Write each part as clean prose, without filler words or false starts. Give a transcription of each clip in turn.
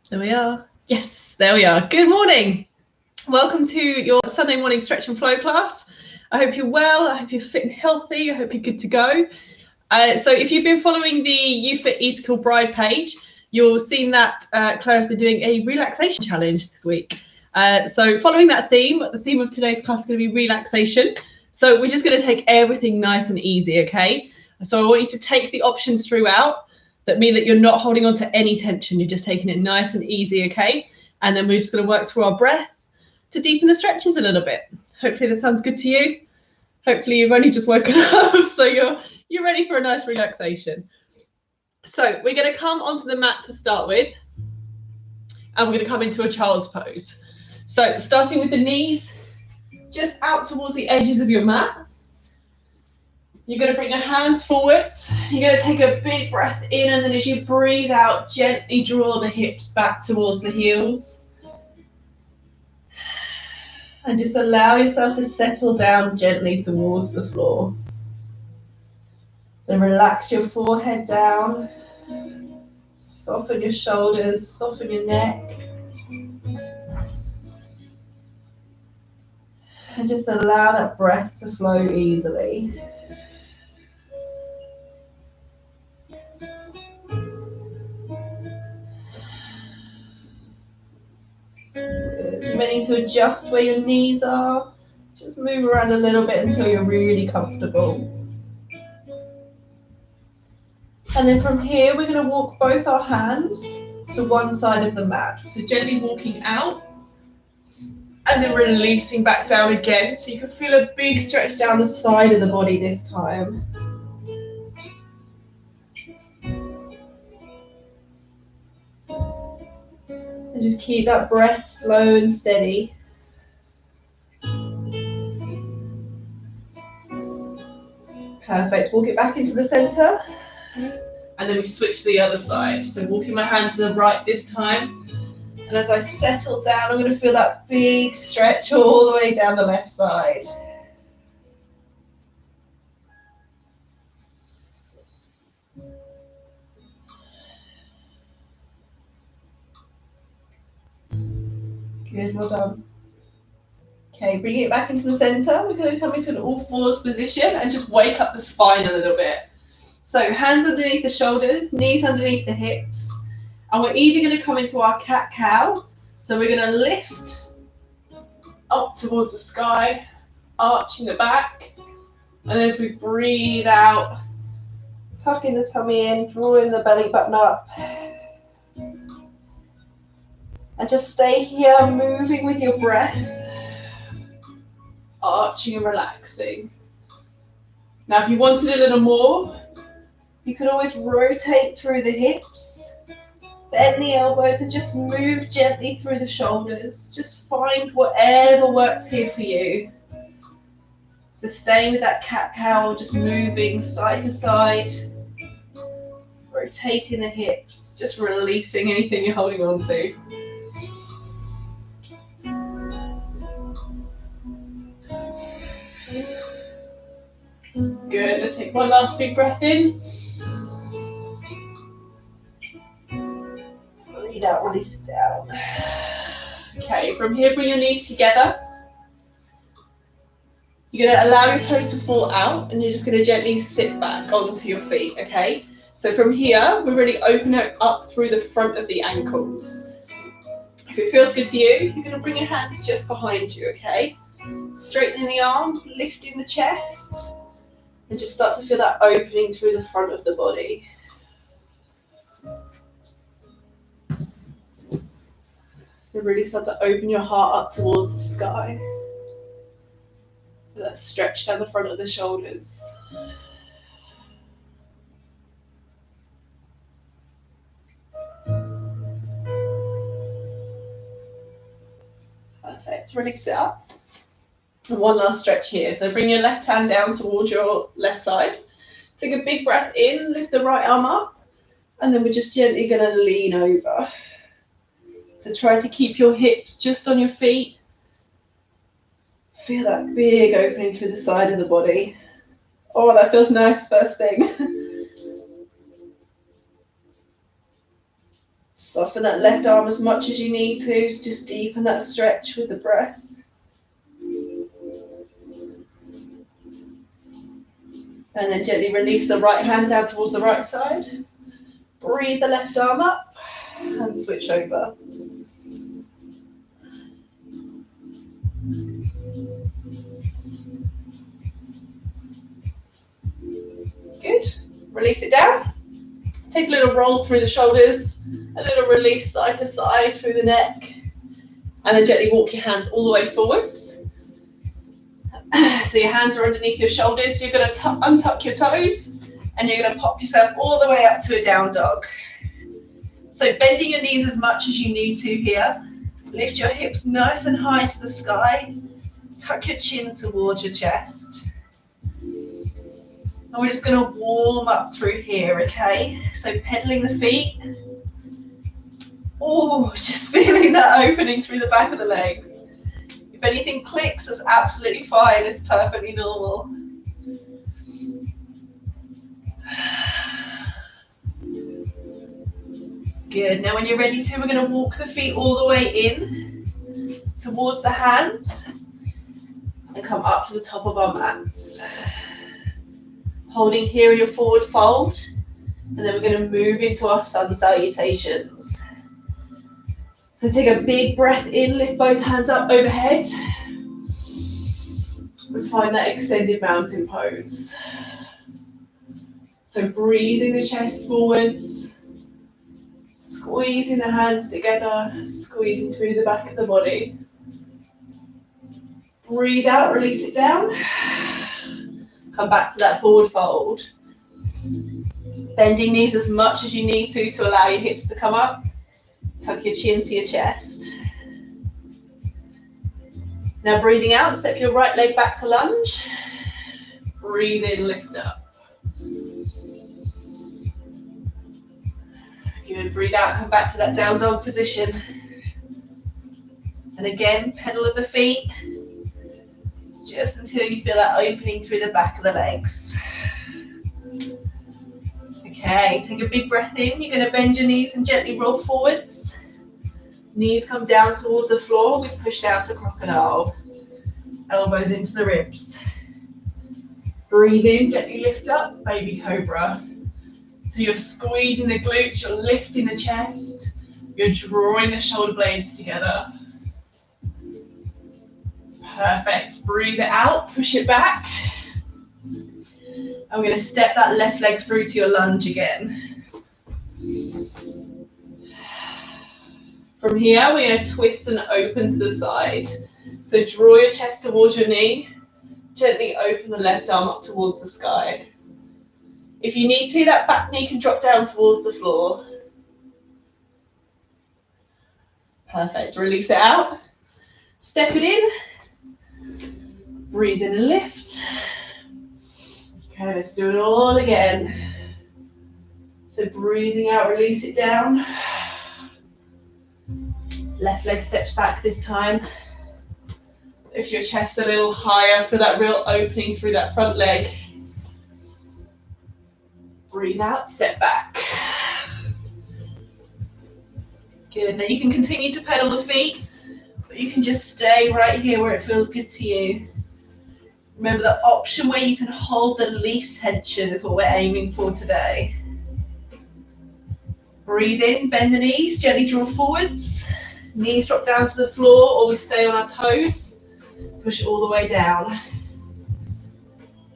There we are. Yes, there we are. Good morning. Welcome to your Sunday morning stretch and flow class. I hope you're well. I hope you're fit and healthy. I hope you're good to go. So if you've been following the YouFit East Kilbride page, you'll seen that Claire's been doing a relaxation challenge this week. So following that theme, the theme of today's class is going to be relaxation. So we're just going to take everything nice and easy, okay? So I want you to take the options throughout that mean that you're not holding on to any tension. You're just taking it nice and easy, okay? And then we're just going to work through our breath to deepen the stretches a little bit. Hopefully that sounds good to you. Hopefully you've only just woken up, so you're ready for a nice relaxation. So we're going to come onto the mat to start with, and we're going to come into a child's pose. So starting with the knees just out towards the edges of your mat. You're going to bring your hands forwards. You're going to take a big breath in, and then as you breathe out, gently draw the hips back towards the heels. And just allow yourself to settle down gently towards the floor. So relax your forehead down. Soften your shoulders, soften your neck. And just allow that breath to flow easily. You may need to adjust where your knees are. Just move around a little bit until you're really comfortable. And then from here, we're going to walk both our hands to one side of the mat. So gently walking out and then releasing back down again. So you can feel a big stretch down the side of the body this time. And just keep that breath slow and steady. Perfect. Walk it back into the center. And then we switch to the other side. So walking my hand to the right this time. And as I settle down, I'm going to feel that big stretch all the way down the left side. Good, well done. Okay, bring it back into the center. We're going to come into an all fours position and just wake up the spine a little bit. So hands underneath the shoulders, knees underneath the hips. And we're either going to come into our cat-cow. So we're going to lift up towards the sky, arching the back. And as we breathe out, tucking the tummy in, drawing the belly button up. And just stay here, moving with your breath, arching and relaxing. Now, if you wanted a little more, you could always rotate through the hips, bend the elbows, and just move gently through the shoulders. Just find whatever works here for you. So staying with that cat-cow, just moving side to side, rotating the hips, just releasing anything you're holding on to. Good, let's take one last big breath in. Breathe out, release it down. Okay, from here, bring your knees together. You're going to allow your toes to fall out, and you're just going to gently sit back onto your feet, okay? So from here, we really open it up through the front of the ankles. If it feels good to you, you're going to bring your hands just behind you, okay? Straightening the arms, lifting the chest. And just start to feel that opening through the front of the body. So really start to open your heart up towards the sky. Feel that stretch down the front of the shoulders. Perfect. Release it up. And one last stretch here. So bring your left hand down towards your left side. Take a big breath in, lift the right arm up, and then we're just gently going to lean over. So try to keep your hips just on your feet. Feel that big opening through the side of the body. Oh, that feels nice first thing. Soften that left arm as much as you need to just deepen that stretch with the breath. And then gently release the right hand down towards the right side. Breathe the left arm up and switch over. Good. Release it down. Take a little roll through the shoulders, a little release side to side through the neck, and then gently walk your hands all the way forwards. So your hands are underneath your shoulders. You're going to untuck your toes, and you're going to pop yourself all the way up to a down dog. So bending your knees as much as you need to here. Lift your hips nice and high to the sky. Tuck your chin towards your chest. And we're just going to warm up through here, okay? So pedaling the feet. Oh, just feeling that opening through the back of the legs. If anything clicks, that's absolutely fine. It's perfectly normal. Good. Now when you're ready to, we're going to walk the feet all the way in towards the hands and come up to the top of our mats. Holding here in your forward fold, and then we're going to move into our sun salutations. So take a big breath in, lift both hands up overhead, and find that extended mountain pose. So breathing the chest forwards, squeezing the hands together, squeezing through the back of the body. Breathe out, release it down. Come back to that forward fold. Bending knees as much as you need to allow your hips to come up. Tuck your chin to your chest. Now breathing out, step your right leg back to lunge. Breathe in, lift up. Good, breathe out, come back to that down dog position. And again, pedal of the feet. Just until you feel that opening through the back of the legs. Okay, take a big breath in. You're going to bend your knees and gently roll forwards. Knees come down towards the floor. We push down to crocodile. Elbows into the ribs. Breathe in, gently lift up, baby cobra. So you're squeezing the glutes, you're lifting the chest, you're drawing the shoulder blades together. Perfect. Breathe it out, push it back. And we're going to step that left leg through to your lunge again. From here, we're going to twist and open to the side. So draw your chest towards your knee. Gently open the left arm up towards the sky. If you need to, that back knee can drop down towards the floor. Perfect. Release it out. Step it in. Breathe in and lift. Okay, let's do it all again. So breathing out, release it down. Left leg steps back this time. Lift your chest a little higher for that real opening through that front leg. Breathe out, step back. Good, now you can continue to pedal the feet, but you can just stay right here where it feels good to you. Remember, the option where you can hold the least tension is what we're aiming for today. Breathe in, bend the knees, gently draw forwards. Knees drop down to the floor, or we stay on our toes. Push it all the way down.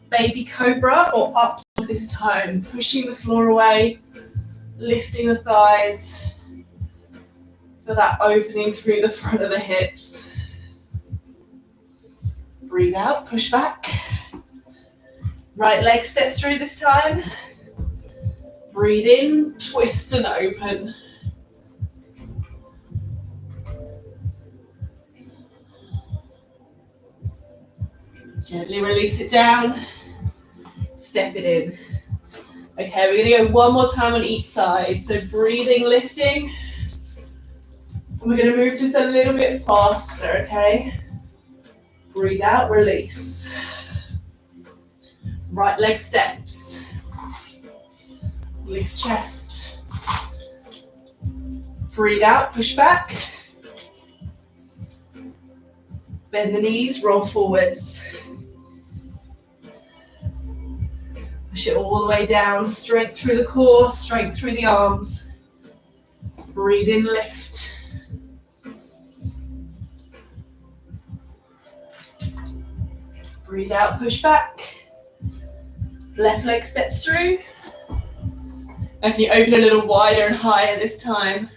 Baby cobra, or up this time. Pushing the floor away, lifting the thighs. Feel that opening through the front of the hips. Breathe out, push back. Right leg steps through this time. Breathe in, twist and open. Gently release it down. Step it in. Okay, we're going to go one more time on each side. So breathing, lifting. And we're going to move just a little bit faster, okay? Breathe out, release. Right leg steps. Lift chest. Breathe out, push back. Bend the knees, roll forwards. Push it all the way down, strength through the core, strength through the arms. Breathe in, lift. Breathe out, push back. Left leg steps through. And can you open a little wider and higher this time?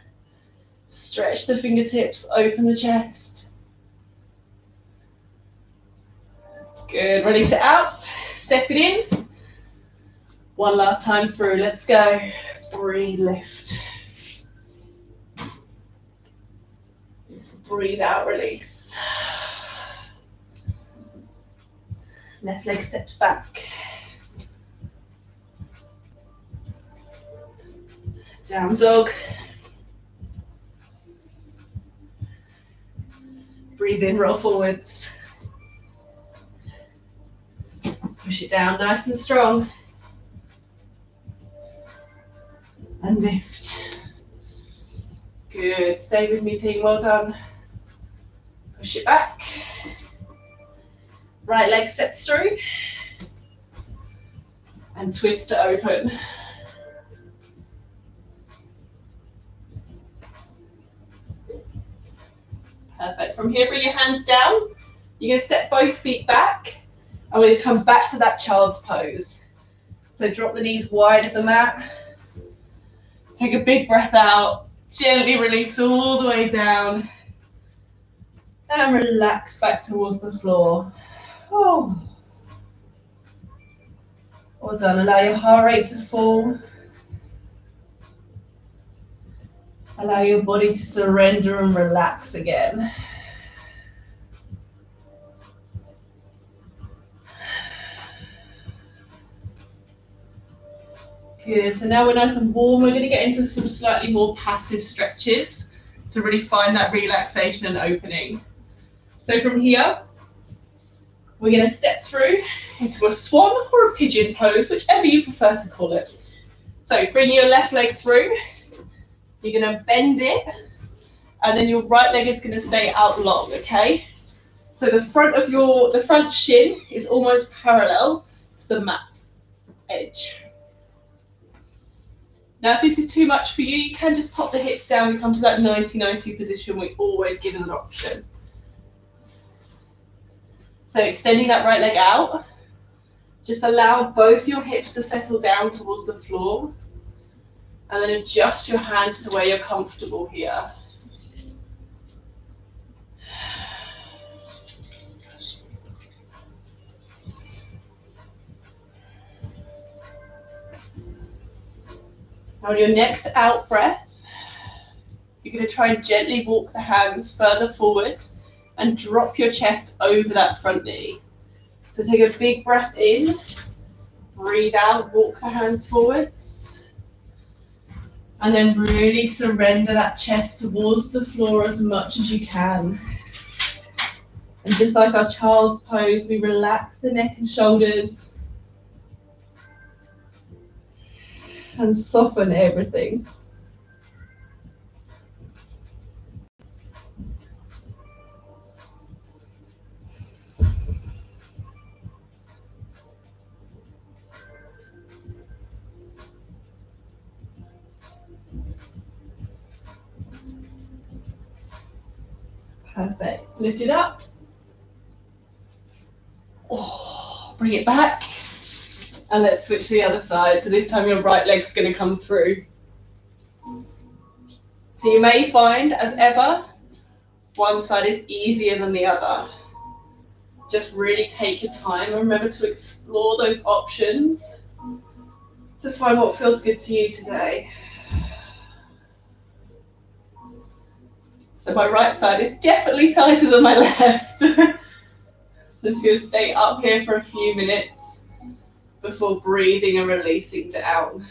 Stretch the fingertips, open the chest. Good, release it out, step it in. One last time through, let's go. Breathe, lift. Breathe out, release. Left leg steps back. Down dog. Breathe in, roll forwards. Push it down nice and strong. And lift. Good, stay with me team, well done. Push it back. Right leg steps through. And twist to open. Perfect. From here, bring your hands down. You're going to step both feet back. And we're going to come back to that child's pose. So drop the knees wide of the mat. Take a big breath out. Gently release all the way down. And relax back towards the floor. Oh. Well done. Allow your heart rate to fall. Allow your body to surrender and relax again. Good, so now we're nice and warm. We're going to get into some slightly more passive stretches to really find that relaxation and opening. So from here, we're going to step through into a swan or a pigeon pose, whichever you prefer to call it. So bring your left leg through, you're going to bend it, and then your right leg is going to stay out long, okay? So the front shin is almost parallel to the mat edge. Now, if this is too much for you, you can just pop the hips down and come to that 90-90 position we always give as an option. So extending that right leg out, just allow both your hips to settle down towards the floor, and then adjust your hands to where you're comfortable here. Now on your next out breath, you're going to try and gently walk the hands further forward and drop your chest over that front knee. So take a big breath in, breathe out, walk the hands forwards, and then really surrender that chest towards the floor as much as you can. And just like our child's pose, we relax the neck and shoulders and soften everything. Perfect. Lift it up. Oh, bring it back. And let's switch to the other side. So this time your right leg's going to come through. So you may find, as ever, one side is easier than the other. Just really take your time and remember to explore those options to find what feels good to you today. So my right side is definitely tighter than my left. So I'm just going to stay up here for a few minutes before breathing and releasing down.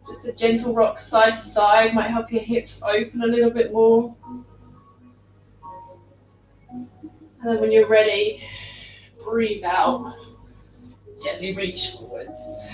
Just a gentle rock side to side might help your hips open a little bit more. And then when you're ready, breathe out. Gently reach forwards.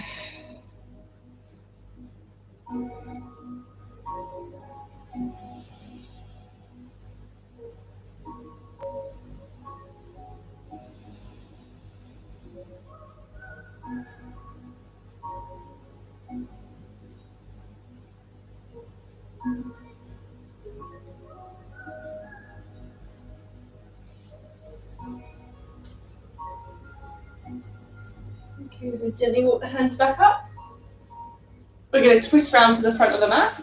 Good. Gently walk the hands back up. We're going to twist around to the front of the mat.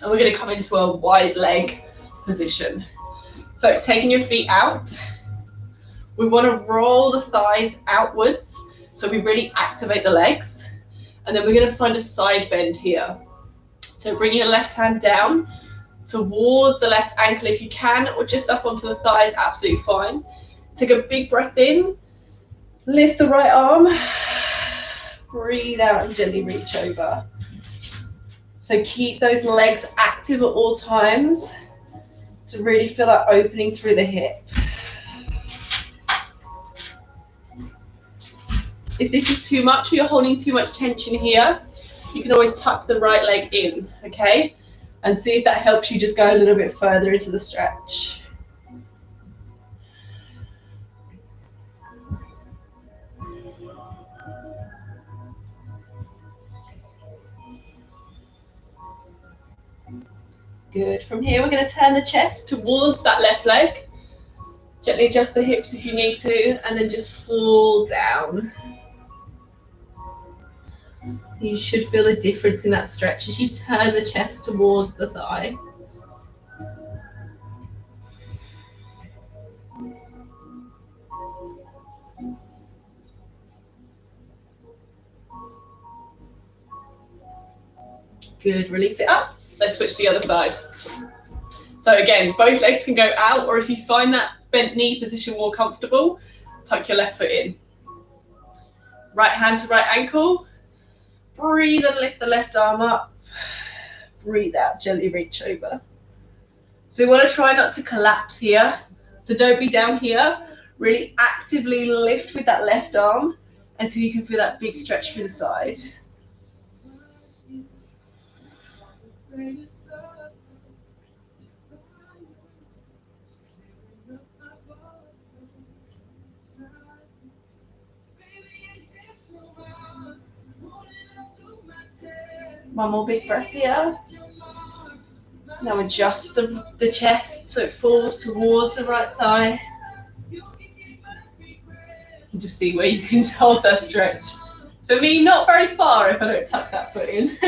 And we're going to come into a wide leg position. So taking your feet out, we want to roll the thighs outwards so we really activate the legs. And then we're going to find a side bend here. So bring your left hand down towards the left ankle if you can, or just up onto the thighs, absolutely fine. Take a big breath in, lift the right arm, breathe out and gently reach over. So keep those legs active at all times to really feel that opening through the hip. If this is too much or you're holding too much tension here, you can always tuck the right leg in, okay? And see if that helps you just go a little bit further into the stretch. Good. From here, we're going to turn the chest towards that left leg. Gently adjust the hips if you need to, and then just fall down. You should feel the difference in that stretch as you turn the chest towards the thigh. Good, release it up. Let's switch to the other side. So again, both legs can go out, or if you find that bent knee position more comfortable, tuck your left foot in. Right hand to right ankle. Breathe and lift the left arm up. Breathe out, gently reach over. So we want to try not to collapse here. So don't be down here. Really actively lift with that left arm until you can feel that big stretch through the side. One more big breath here. Now adjust the chest so it falls towards the right thigh. And just see where you can hold that stretch. For me, not very far if I don't tuck that foot in.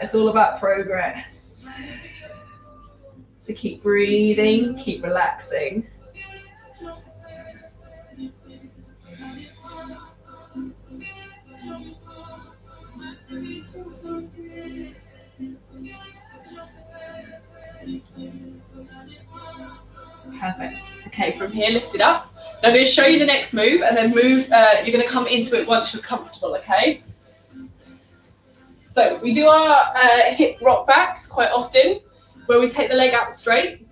It's all about progress. So keep breathing, keep relaxing. Perfect. Okay, from here, lift it up. Now I'm going to show you the next move, and then you're going to come into it once you're comfortable, okay? So we do our hip rock backs quite often, where we take the leg out straight,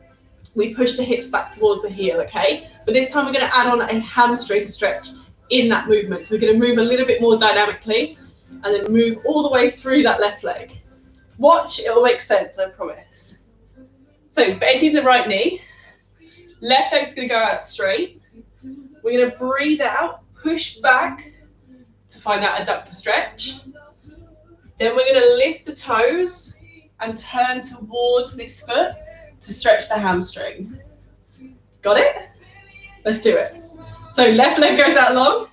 we push the hips back towards the heel, okay? But this time we're going to add on a hamstring stretch in that movement. So we're going to move a little bit more dynamically, and then move all the way through that left leg. Watch, it will make sense, I promise. So bending the right knee, left leg's going to go out straight. We're going to breathe out, push back to find that adductor stretch. Then we're going to lift the toes and turn towards this foot to stretch the hamstring. Got it? Let's do it. So left leg goes out long.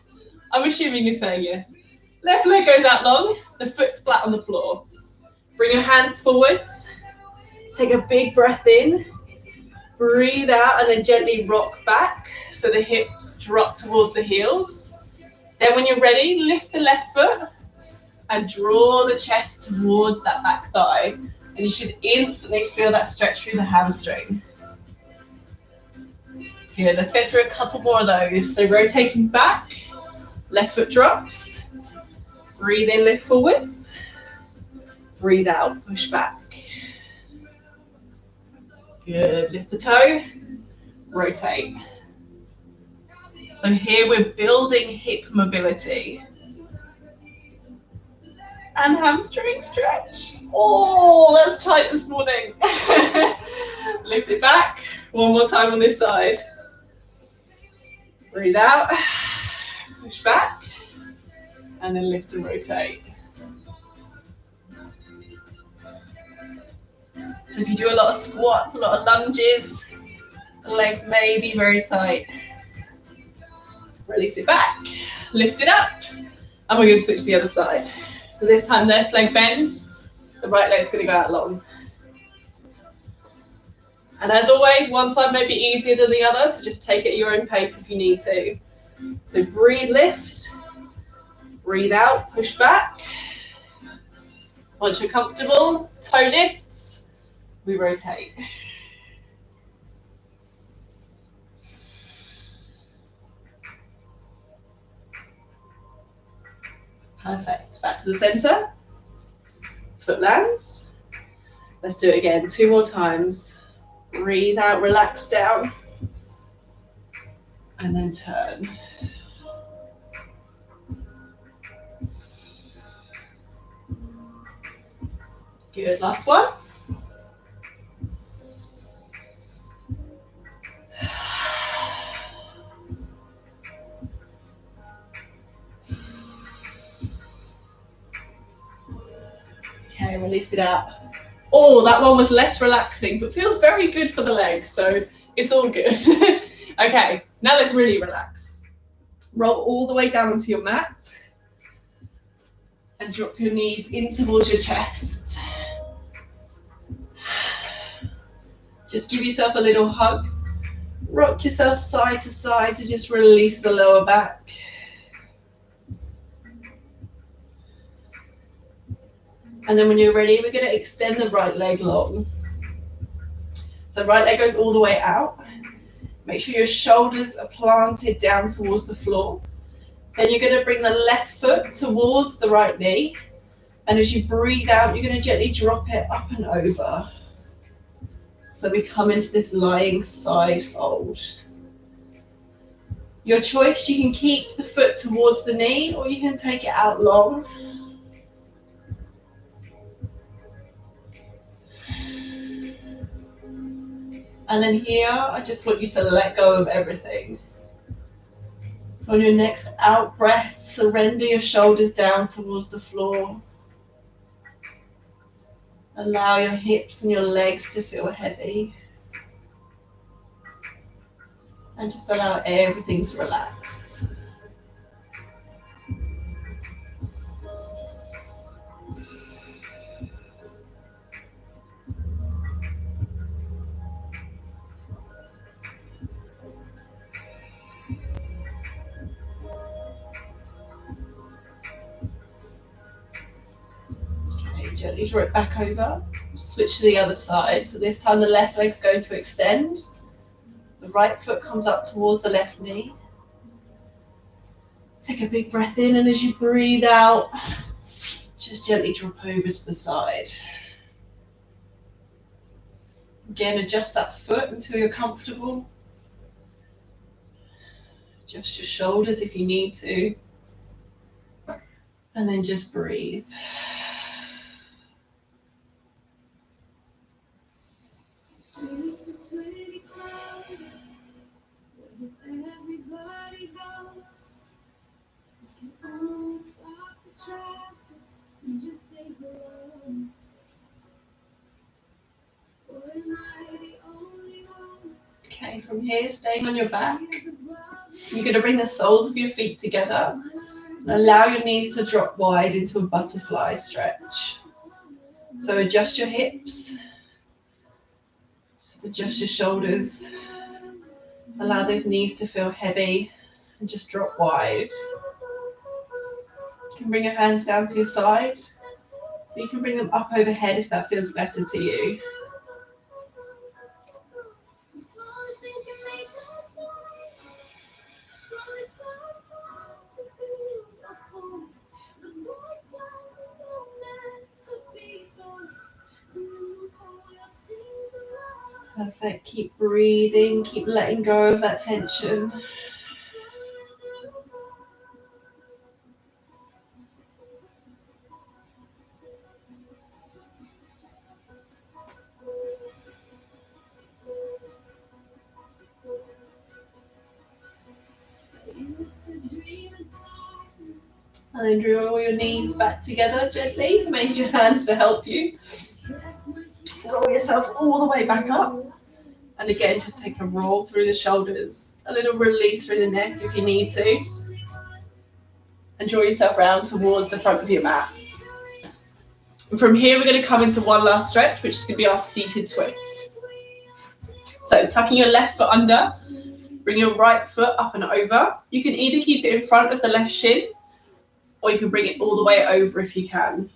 I'm assuming you're saying yes. Left leg goes out long, the foot's flat on the floor. Bring your hands forwards. Take a big breath in. Breathe out and then gently rock back so the hips drop towards the heels. Then when you're ready, lift the left foot and draw the chest towards that back thigh. And you should instantly feel that stretch through the hamstring. Good, let's go through a couple more of those. So rotating back, left foot drops. Breathe in, lift forwards. Breathe out, push back. Good, lift the toe, rotate. So here we're building hip mobility. And hamstring stretch. Oh, that's tight this morning. Lift it back. One more time on this side. Breathe out, push back, and then lift and rotate. So if you do a lot of squats, a lot of lunges, the legs may be very tight. Release it back, lift it up, and we're going to switch to the other side. So this time left leg bends, the right leg's going to go out long. And as always, one side may be easier than the other, so just take it at your own pace if you need to. So breathe, lift, breathe out, push back. Once you're comfortable, toe lifts, we rotate. Perfect. Back to the center. Foot lands. Let's do it again. 2 more times. Breathe out, relax down. And then turn. Good. Last one. Okay, release it out. Oh, that one was less relaxing, but feels very good for the legs, so it's all good. Okay, now let's really relax. Roll all the way down onto your mat and drop your knees in towards your chest. Just give yourself a little hug. Rock yourself side to side to just release the lower back. And then when you're ready, we're going to extend the right leg long. So right leg goes all the way out. Make sure your shoulders are planted down towards the floor. Then you're going to bring the left foot towards the right knee. And as you breathe out, you're going to gently drop it up and over. So we come into this lying side fold. Your choice, you can keep the foot towards the knee or you can take it out long. And then here, I just want you to let go of everything. So on your next out breath, surrender your shoulders down towards the floor. Allow your hips and your legs to feel heavy. And just allow everything to relax. Okay, gently draw it back over. Switch to the other side. So this time the left leg's going to extend. The right foot comes up towards the left knee. Take a big breath in, and as you breathe out, just gently drop over to the side. Again, adjust that foot until you're comfortable. Adjust your shoulders if you need to. And then just breathe. Okay, from here, staying on your back, you're going to bring the soles of your feet together and allow your knees to drop wide into a butterfly stretch. So adjust your hips, just adjust your shoulders, allow those knees to feel heavy and just drop wide. You can bring your hands down to your side, or you can bring them up overhead if that feels better to you. Perfect. Keep breathing, keep letting go of that tension. And then draw your knees back together gently. Manage your hands to help you. Roll yourself all the way back up. And again, just take a roll through the shoulders, a little release through the neck if you need to. And draw yourself round towards the front of your mat. And from here, we're going to come into one last stretch, which is going to be our seated twist. So tucking your left foot under, bring your right foot up and over. You can either keep it in front of the left shin, or you can bring it all the way over if you can.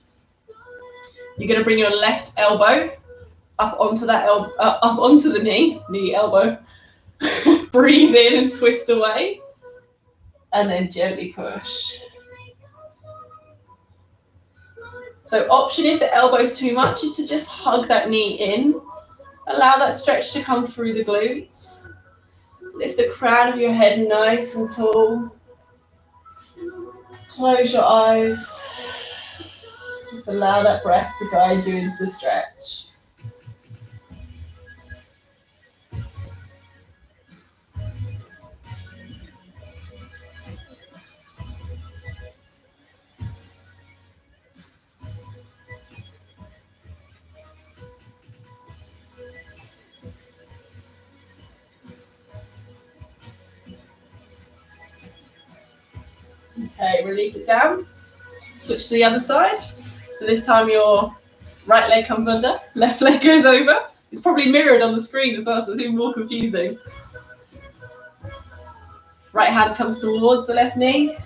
You're going to bring your left elbow up onto that up onto the knee, elbow. Breathe in and twist away, and then gently push. So option if the elbow is too much is to just hug that knee in. Allow that stretch to come through the glutes. Lift the crown of your head nice and tall. Close your eyes. Just allow that breath to guide you into the stretch. Okay, release it down. Switch to the other side. So this time your right leg comes under, left leg goes over. It's probably mirrored on the screen as well, so it's even more confusing. Right hand comes towards the left knee.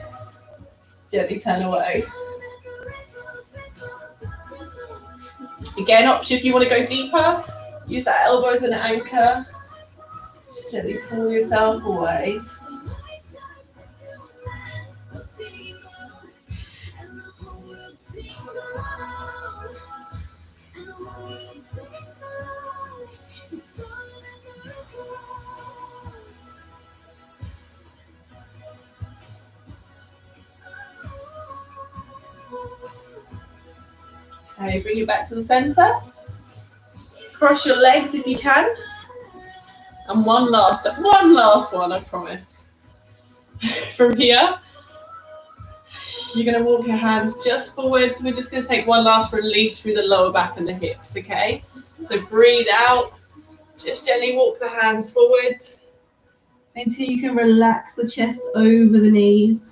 Gently turn away. Again, option if you want to go deeper. Use that elbow as an anchor. Just gently pull yourself away. Okay, bring it back to the center. Cross your legs if you can. And one last one, I promise. From here, you're going to walk your hands just forward. So we're just going to take one last release through the lower back and the hips, okay? So breathe out. Just gently walk the hands forward until you can relax the chest over the knees.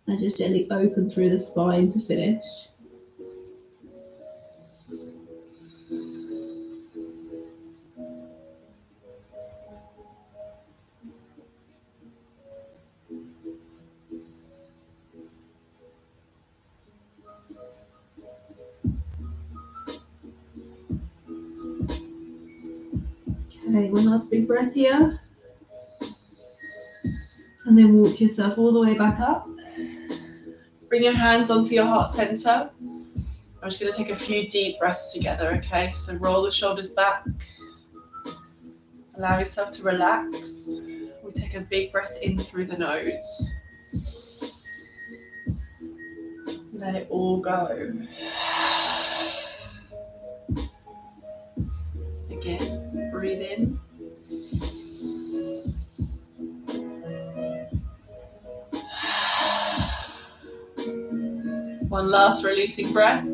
And just gently open through the spine to finish. Okay, one last big breath here. And then walk yourself all the way back up. Bring your hands onto your heart center. I'm just going to take a few deep breaths together, okay? So roll the shoulders back. Allow yourself to relax. We take a big breath in through the nose. Let it all go. Again, breathe in. One last releasing breath.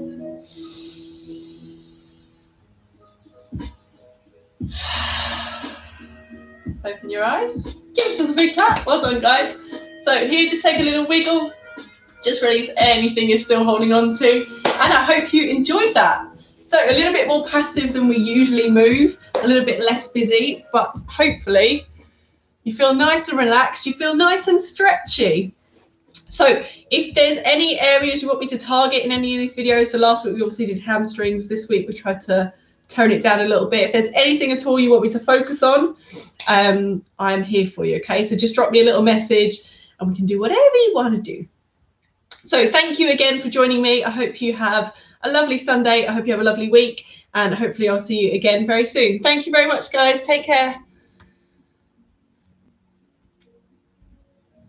Open your eyes. Give yourselves a big clap. Well done, guys. So here, just take a little wiggle. Just release anything you're still holding on to. And I hope you enjoyed that. So a little bit more passive than we usually move, a little bit less busy, but hopefully you feel nice and relaxed. You feel nice and stretchy. So if there's any areas you want me to target in any of these videos, so last week we obviously did hamstrings, this week we tried to tone it down a little bit. If there's anything at all you want me to focus on, I'm here for you, okay? So just drop me a little message and we can do whatever you want to do. So thank you again for joining me. I hope you have a lovely Sunday. I hope you have a lovely week, and hopefully I'll see you again very soon. Thank you very much, guys. Take care.